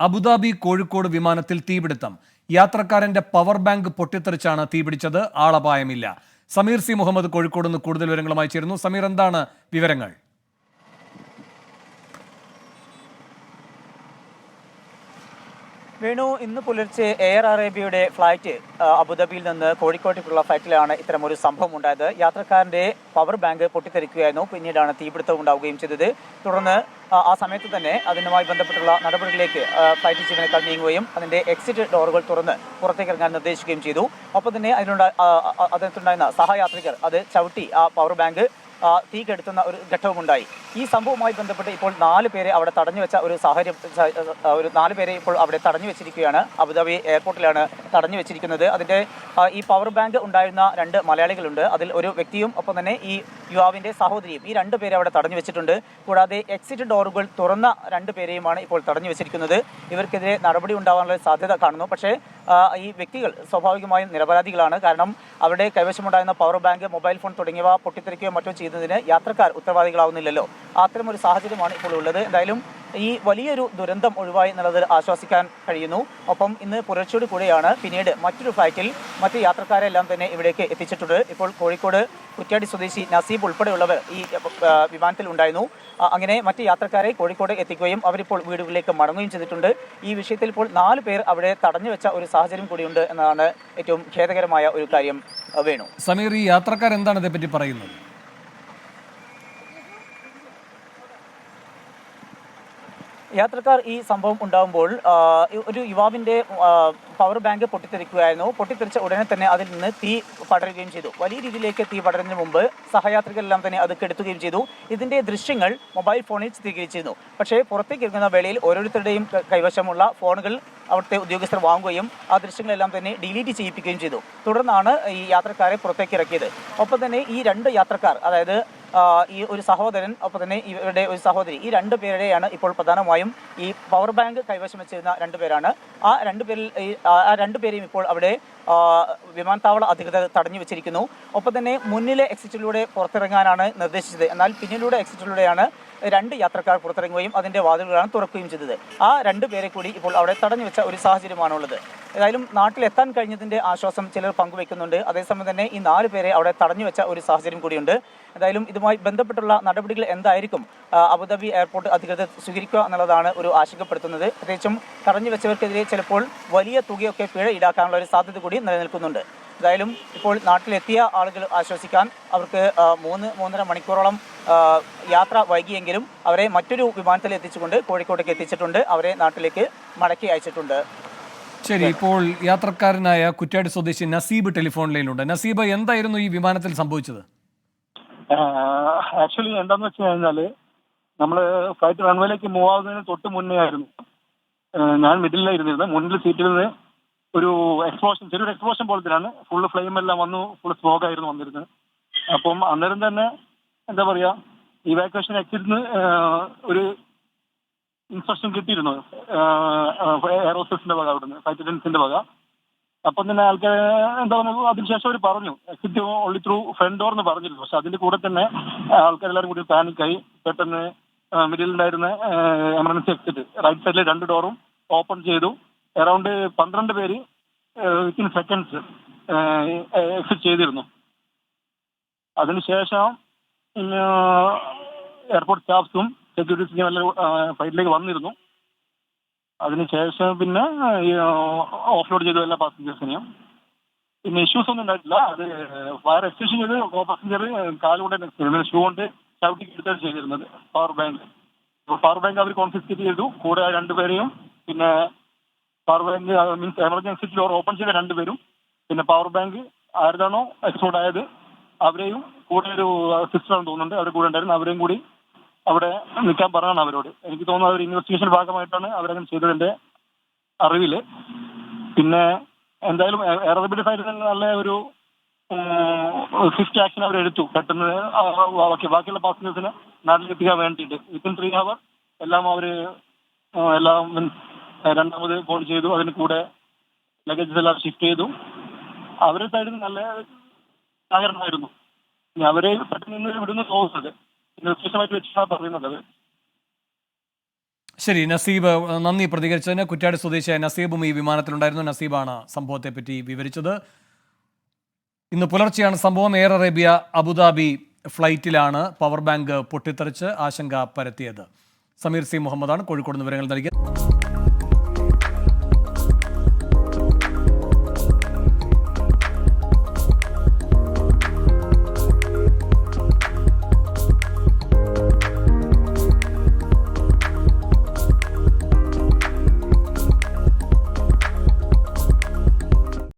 Abu Dhabi Kozhikode വിമാനത്തിൽ തീപിടുത്തം. യാത്രക്കാരന്റെ power bank പൊട്ടിത്തെറിച്ചാണ് തീപിടിച്ചത്. ആളപായമില്ല. സമീർ സി മുഹമ്മദ് കോഴിക്കോട് നിന്ന് കൂടുതൽ വിവരങ്ങളുമായി ചേരുന്നു. സമീർ, എന്താണ് വിവരങ്ങൾ? വേണു, ഇന്ന് പുലർച്ചെ എയർ അറേബ്യയുടെ ഫ്ലൈറ്റ് അബുദാബിയിൽ നിന്ന് കോഴിക്കോട്ടേക്കുള്ള ഫ്ലൈറ്റിലാണ് ഇത്തരമൊരു സംഭവം ഉണ്ടായത്. യാത്രക്കാരന്റെ പവർ ബാങ്ക് പൊട്ടിത്തെറിക്കുകയായിരുന്നു. പിന്നീടാണ് തീപിടുത്തം ഉണ്ടാവുകയും ചെയ്തത്. തുടർന്ന് ആ സമയത്ത് തന്നെ അതിനുമായി ബന്ധപ്പെട്ടുള്ള നടപടികളിലേക്ക് ഫ്ലൈറ്റ് ജീവനക്കാർ നീങ്ങുകയും അതിന്റെ എക്സിറ്റ് ഡോറുകൾ തുറന്ന് പുറത്തേക്ക് ഇറങ്ങാൻ നിർദ്ദേശിക്കുകയും ചെയ്തു. ഒപ്പം തന്നെ അതിനകത്തുണ്ടായിരുന്ന സഹയാത്രികർ അത് ചവിട്ടി ആ പവർ ബാങ്ക് തീ കെടുത്തുന്ന ഒരു ഘട്ടവുമുണ്ടായി. ഈ സംഭവവുമായി ബന്ധപ്പെട്ട് ഇപ്പോൾ 4 പേരെ അവിടെ തടഞ്ഞു വെച്ച ഒരു സാഹചര്യം, ഒരു 4 പേരെ ഇപ്പോൾ അവിടെ തടഞ്ഞു വെച്ചിരിക്കുകയാണ്. അബുദാബി എയർപോർട്ടിലാണ് തടഞ്ഞു വെച്ചിരിക്കുന്നത്. അതിന്റെ ഈ പവർ ബാങ്ക് ഉണ്ടായിരുന്ന 2 മലയാളികളുണ്ട്. അതിൽ ഒരു വ്യക്തിയും ഒപ്പം തന്നെ ഈ യുവാവിന്റെ സഹോദരിയും, ഈ 2 പേരെ അവിടെ തടഞ്ഞു വെച്ചിട്ടുണ്ട്. കൂടാതെ എക്സിറ്റ് ഡോറുകൾ തുറന്ന 2 പേരെയുമാണ് ഇപ്പോൾ തടഞ്ഞു വെച്ചിരിക്കുന്നത്. ഇവർക്കെതിരെ നടപടി ഉണ്ടാകാനുള്ള സാധ്യത കാണുന്നു. പക്ഷേ ഈ വ്യക്തികൾ സ്വാഭാവികമായും നിരപരാധികളാണ്. കാരണം അവരുടെ കൈവശമുണ്ടായിരുന്ന പവർ ബാങ്ക്, മൊബൈൽ ഫോൺ തുടങ്ങിയവ പൊട്ടിത്തെറിക്കുകയോ മറ്റോ ചെയ്യുന്നതിന് യാത്രക്കാർ ഉത്തരവാദികളാവുന്നില്ലല്ലോ. അത്തരമൊരു സാഹചര്യമാണ് ഇപ്പോൾ ഉള്ളത്. എന്തായാലും ഈ വലിയൊരു ദുരന്തം ഒഴിവായി എന്നുള്ളതിൽ ആശ്വസിക്കാൻ കഴിയുന്നു. ഒപ്പം ഇന്ന് പുലർച്ചയോട് കൂടെയാണ് പിന്നീട് മറ്റൊരു ഫ്ലൈറ്റിൽ മറ്റ് യാത്രക്കാരെല്ലാം തന്നെ ഇവിടേക്ക് എത്തിച്ചിട്ടുണ്ട്. ഇപ്പോൾ കോഴിക്കോട് കുറ്റ്യാടി സ്വദേശി നസീബ് ഉൾപ്പെടെയുള്ളവർ ഈ വിമാനത്തിൽ ഉണ്ടായിരുന്നു. അങ്ങനെ മറ്റ് യാത്രക്കാരെ കോഴിക്കോട് എത്തിക്കുകയും അവരിപ്പോൾ വീടുകളിലേക്ക് മടങ്ങുകയും ചെയ്തിട്ടുണ്ട്. ഈ വിഷയത്തിൽ ഇപ്പോൾ 4 പേർ അവിടെ തടഞ്ഞു വെച്ച ഒരു സാഹചര്യം കൂടിയുണ്ട് എന്നതാണ് ഏറ്റവും ഖേദകരമായ ഒരു കാര്യം. വേണു, സമീർ, ഈ യാത്രക്കാർ എന്താണ് ഇതേപ്പറ്റി പറയുന്നത്? യാത്രക്കാർ ഈ സംഭവം ഉണ്ടാകുമ്പോൾ ഒരു യുവാവിന്റെ പവർ ബാങ്ക് പൊട്ടിത്തെറിക്കുകയായിരുന്നു. പൊട്ടിത്തെറിച്ച ഉടനെ തന്നെ അതിൽ നിന്ന് തീ പടരുകയും ചെയ്തു. വലിയ രീതിയിലേക്ക് തീ പടരുന്നതിന് മുമ്പ് സഹയാത്രികരെല്ലാം തന്നെ അത് കെടുത്തുകയും ചെയ്തു. ഇതിന്റെ ദൃശ്യങ്ങൾ മൊബൈൽ ഫോണിൽ ചിത്രീകരിച്ചിരുന്നു. പക്ഷേ പുറത്തേക്ക് ഇറങ്ങുന്ന വേളയിൽ ഓരോരുത്തരുടെയും കൈവശമുള്ള ഫോണുകൾ അവിടുത്തെ ഉദ്യോഗസ്ഥർ വാങ്ങുകയും ആ ദൃശ്യങ്ങളെല്ലാം തന്നെ ഡിലീറ്റ് ചെയ്യിപ്പിക്കുകയും ചെയ്തു. തുടർന്നാണ് ഈ യാത്രക്കാരെ പുറത്തേക്ക് ഇറക്കിയത്. ഒപ്പം തന്നെ ഈ 2 യാത്രക്കാർ, അതായത് ഈ ഒരു സഹോദരൻ ഒപ്പം തന്നെ ഇവരുടെ ഒരു സഹോദരി, ഈ 2 പേരുടെയാണ് ഇപ്പോൾ പ്രധാനമായും ഈ പവർ ബാങ്ക് കൈവശം വെച്ചിരുന്ന 2 പേരാണ്. ആ 2 പേരെയും ഇപ്പോൾ അവിടെ വിമാനത്താവള അധികൃതർ തടഞ്ഞു വെച്ചിരിക്കുന്നു. ഒപ്പം തന്നെ മുന്നിലെ എക്സിറ്റിലൂടെ പുറത്തിറങ്ങാനാണ് നിർദ്ദേശിച്ചത്. എന്നാൽ പിന്നിലൂടെ എക്സിറ്റിലൂടെയാണ് 2 യാത്രക്കാർ പുറത്തിറങ്ങുകയും അതിന്റെ വാതിലുകളാണ് തുറക്കുകയും ചെയ്തത്. ആ 2 പേരെ കൂടി ഇപ്പോൾ അവിടെ തടഞ്ഞു വെച്ച ഒരു സാഹചര്യമാണുള്ളത്. ഏതായാലും നാട്ടിലെത്താൻ കഴിഞ്ഞതിന്റെ ആശ്വാസം ചിലർ പങ്കുവെക്കുന്നുണ്ട്. അതേസമയം തന്നെ ഈ 4 പേരെ അവിടെ തടഞ്ഞു വെച്ച ഒരു സാഹചര്യം കൂടിയുണ്ട്. എന്തായാലും ഇതുമായി ബന്ധപ്പെട്ടുള്ള നടപടികൾ എന്തായിരിക്കും അബുദാബി എയർപോർട്ട് അധികൃതർ സ്വീകരിക്കുക എന്നുള്ളതാണ് ഒരു ആശങ്കപ്പെടുത്തുന്നത്. പ്രത്യേകിച്ചും തടഞ്ഞു വെച്ചവർക്കെതിരെ ചിലപ്പോൾ വലിയ തുകയൊക്കെ പിഴ ഈടാക്കാനുള്ള ഒരു സാധ്യത കൂടി നിലനിൽക്കുന്നുണ്ട്. എന്തായാലും ഇപ്പോൾ നാട്ടിലെത്തിയ ആളുകൾ ആശ്വസിക്കാൻ അവർക്ക് 3-3.5 മണിക്കൂറോളം യാത്ര വൈകിയെങ്കിലും അവരെ മറ്റൊരു വിമാനത്തിൽ എത്തിച്ചുകൊണ്ട് കോഴിക്കോട്ടേക്ക് എത്തിച്ചിട്ടുണ്ട്. അവരെ നാട്ടിലേക്ക് മടക്കി അയച്ചിട്ടുണ്ട്. ശരി, ഇപ്പോൾ യാത്രക്കാരനായ കുറ്റ്യാടി സ്വദേശി നസീബ് ടെലിഫോൺ ലൈനിലുണ്ട്. നസീബ്, എന്തായിരുന്നു ഈ വിമാനത്തിൽ സംഭവിച്ചത്? ആക്ച്വലി എന്താന്ന് വെച്ച് കഴിഞ്ഞാല് നമ്മള് ഫ്ലൈറ്റ് റൺവേയിലേക്ക് മൂവ് ആവുന്നതിന് തൊട്ട് മുന്നേ ആയിരുന്നു ഞാൻ മിഡിലായിരുന്നിരുന്നത്. മുന്നിൽ സീറ്റിൽ നിന്ന് ഒരു എക്സ്പ്ലോഷൻ, ചെറിയൊരു എക്സ്പ്ലോഷൻ പോലത്തിലാണ്. ഫുള്ള് ഫ്ലെയിം എല്ലാം വന്നു, ഫുള്ള് സ്മോക്ക് ആയിരുന്നു വന്നിരുന്നത്. അപ്പം അന്നേരം തന്നെ എന്താ പറയാ, ഇവാക്വേഷൻ എക്സിറ്റിന് ഒരു ഇൻസ്ട്രക്ഷൻ കിട്ടിയിരുന്നു എയറോസ്പേസിന്റെ വക, അവിടുന്ന് ഫ്ലൈറ്റ് അറ്റൻഡൻസിന്റെ വക. അപ്പം തന്നെ ആൾക്കാർ എന്താ പറയുക, അതിനുശേഷം അവർ പറഞ്ഞു exit only through front door എന്ന് പറഞ്ഞിരുന്നു. പക്ഷെ അതിന്റെ കൂടെ തന്നെ ആൾക്കാരെല്ലാവരും കൂടി പാനിക്കായി. പെട്ടെന്ന് മിഡിലുണ്ടായിരുന്ന എമർജൻസി എക്സിറ്റ് റൈറ്റ് സൈഡിലെ 2 ഡോറും ഓപ്പൺ ചെയ്തു. അറൌണ്ട് 12 പേര് വിത്തിൻ സെക്കൻഡ്സ് എക്സിറ്റ് ചെയ്തിരുന്നു. അതിനുശേഷം എയർപോർട്ട് സ്റ്റാഫ്സും സെക്യൂരിറ്റീസും എല്ലാം ഫ്ലൈറ്റിലേക്ക് വന്നിരുന്നു. അതിനുശേഷം പിന്നെ ഓഫ് ലോഡ് ചെയ്തു എല്ലാ പാസഞ്ചേഴ്സിനെയും. പിന്നെ ഇഷ്യൂസ് ഒന്നും ഉണ്ടായിട്ടില്ല. അത് ഫയർ എക്സ്റ്റൻഷൻ ചെയ്ത് പാസഞ്ചർ കാലുകൊണ്ട് ഷൂ കൊണ്ട് ചവിട്ടി എടുത്താണ് ചെയ്തിരുന്നത് പവർ ബാങ്ക്. പവർ ബാങ്ക് അവർ കോൺഫിസ്കേറ്റ് ചെയ്തു. കൂടെ 2 പേരെയും, പിന്നെ power bank means emergency door open ചെയ്ത 2 പേരും, പിന്നെ പവർ ബാങ്ക് ആരുതാണോ എക്സ്പ്ലോഡ് ആയത് അവരെയും, കൂടെ ഒരു സിസ്റ്ററാണെന്ന് തോന്നുന്നുണ്ട് അവർ കൂടെ ഉണ്ടായിരുന്നു, അവരെയും കൂടി അവിടെ നിൽക്കാൻ പറയണം അവരോട്. എനിക്ക് തോന്നുന്നു അവർ ഇൻവെസ്റ്റിഗേഷൻ ഭാഗമായിട്ടാണ് അവരങ്ങനെ ചെയ്തതിന്റെ അറിവില്. പിന്നെ എന്തായാലും എയർബിയുടെ സൈഡിൽ നല്ല ഒരു സ്വിഫ്റ്റ് ആക്ഷൻ അവർ എടുത്തു. പെട്ടെന്ന് ബാക്കിയുള്ള പാസഞ്ചേഴ്സിനെ നാട്ടിലെത്തിക്കാൻ വേണ്ടിയിട്ട് വിത്തിൻ 3 hours എല്ലാം അവർ എല്ലാം രണ്ടാമത് ഫോൺ ചെയ്തു. അതിന് കൂടെ ലഗേജസ് എല്ലാം ഷിഫ്റ്റ് ചെയ്തു. അവരുടെ സൈഡിൽ നല്ല സഹകരണമായിരുന്നു. അവരെ പെട്ടെന്ന് ഇവിടുന്ന് തോന്നുന്നത് ഇൻവെസ്റ്റിഗേഷനായിട്ട് വെച്ചാണ് പറയുന്നത്. ശരി നസീബ്, നന്ദി പ്രതികരിച്ചതിന്. കുറ്റ്യാടി സ്വദേശിയായ നസീബും ഈ വിമാനത്തിലുണ്ടായിരുന്നു. നസീബാണ് സംഭവത്തെപ്പറ്റി വിവരിച്ചത്. ഇന്ന് പുലർച്ചെയാണ് സംഭവം. എയർ അറേബ്യ അബുദാബി ഫ്ലൈറ്റിലാണ് പവർ ബാങ്ക് പൊട്ടിത്തെറിച്ച് ആശങ്ക പരത്തിയത്. സമീർ സി മുഹമ്മദാണ് കോഴിക്കോട് നിന്ന് വിവരങ്ങൾ നൽകിയത്.